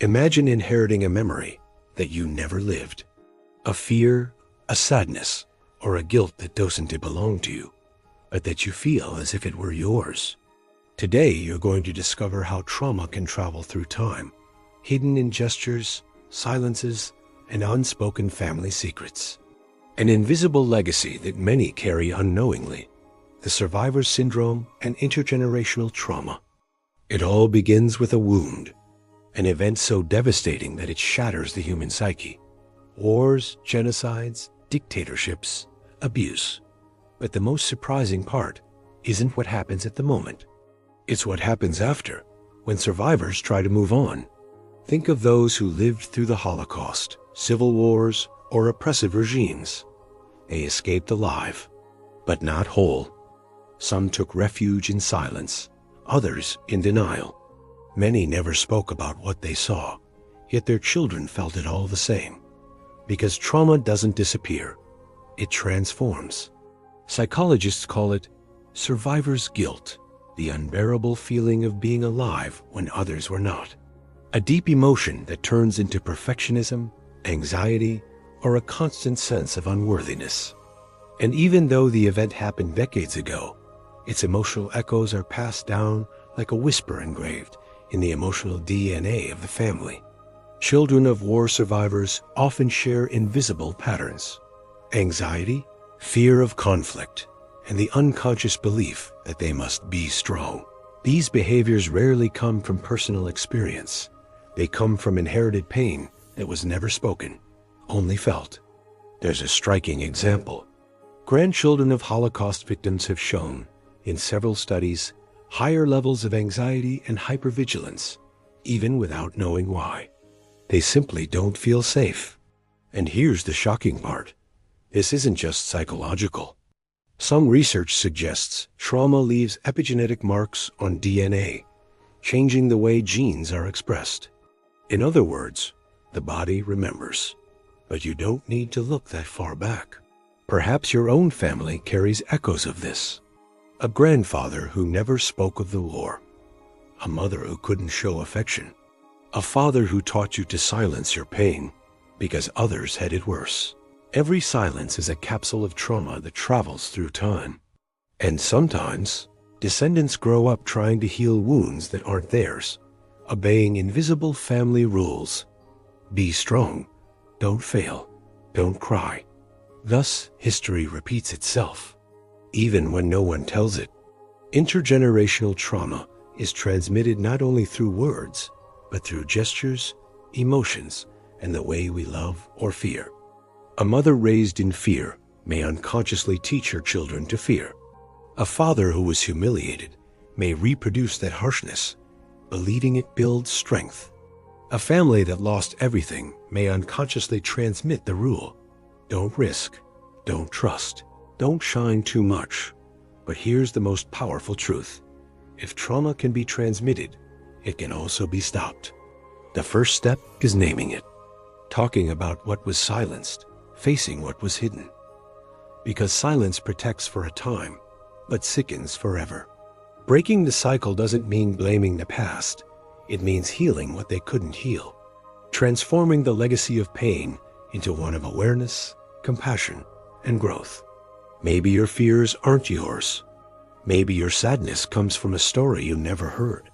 Imagine inheriting a memory that you never lived. A fear, a sadness, or a guilt that doesn't belong to you, but that you feel as if it were yours. Today, you're going to discover how trauma can travel through time, hidden in gestures, silences, and unspoken family secrets. An invisible legacy that many carry unknowingly, the survivor's syndrome and intergenerational trauma. It all begins with a wound, an event so devastating that it shatters the human psyche. Wars, genocides, dictatorships, abuse. But the most surprising part isn't what happens at the moment. It's what happens after, when survivors try to move on. Think of those who lived through the Holocaust, civil wars, or oppressive regimes. They escaped alive, but not whole. Some took refuge in silence, others in denial. Many never spoke about what they saw, yet their children felt it all the same. Because trauma doesn't disappear, it transforms. Psychologists call it survivor's guilt, the unbearable feeling of being alive when others were not. A deep emotion that turns into perfectionism, anxiety, or a constant sense of unworthiness. And even though the event happened decades ago, its emotional echoes are passed down like a whisper engraved in the emotional DNA of the family. Children of war survivors often share invisible patterns: anxiety, fear of conflict, and the unconscious belief that they must be strong. These behaviors rarely come from personal experience. They come from inherited pain that was never spoken, only felt. There's a striking example. Grandchildren of Holocaust victims have shown, in several studies, higher levels of anxiety and hypervigilance, even without knowing why. They simply don't feel safe. And here's the shocking part. This isn't just psychological. Some research suggests trauma leaves epigenetic marks on DNA, changing the way genes are expressed. In other words, the body remembers. But you don't need to look that far back. Perhaps your own family carries echoes of this. A grandfather who never spoke of the war. A mother who couldn't show affection. A father who taught you to silence your pain because others had it worse. Every silence is a capsule of trauma that travels through time. And sometimes, descendants grow up trying to heal wounds that aren't theirs, obeying invisible family rules. Be strong, don't fail, don't cry. Thus, history repeats itself, even when no one tells it. Intergenerational trauma is transmitted not only through words, but through gestures, emotions, and the way we love or fear. A mother raised in fear may unconsciously teach her children to fear. A father who was humiliated may reproduce that harshness, believing it builds strength. A family that lost everything may unconsciously transmit the rule: don't risk, don't trust, don't shine too much. But here's the most powerful truth. If trauma can be transmitted, it can also be stopped. The first step is naming it, talking about what was silenced, facing what was hidden. Because silence protects for a time, but sickens forever. Breaking the cycle doesn't mean blaming the past. It means healing what they couldn't heal, transforming the legacy of pain into one of awareness, compassion, and growth. Maybe your fears aren't yours. Maybe your sadness comes from a story you never heard.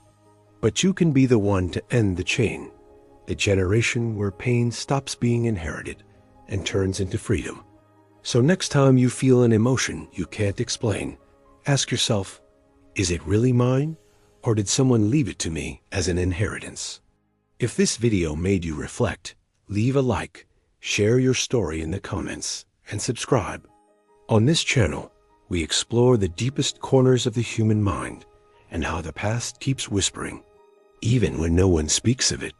But you can be the one to end the chain, the generation where pain stops being inherited and turns into freedom. So next time you feel an emotion you can't explain, ask yourself, is it really mine, or did someone leave it to me as an inheritance? If this video made you reflect, leave a like, share your story in the comments, and subscribe. On this channel, we explore the deepest corners of the human mind and how the past keeps whispering, even when no one speaks of it.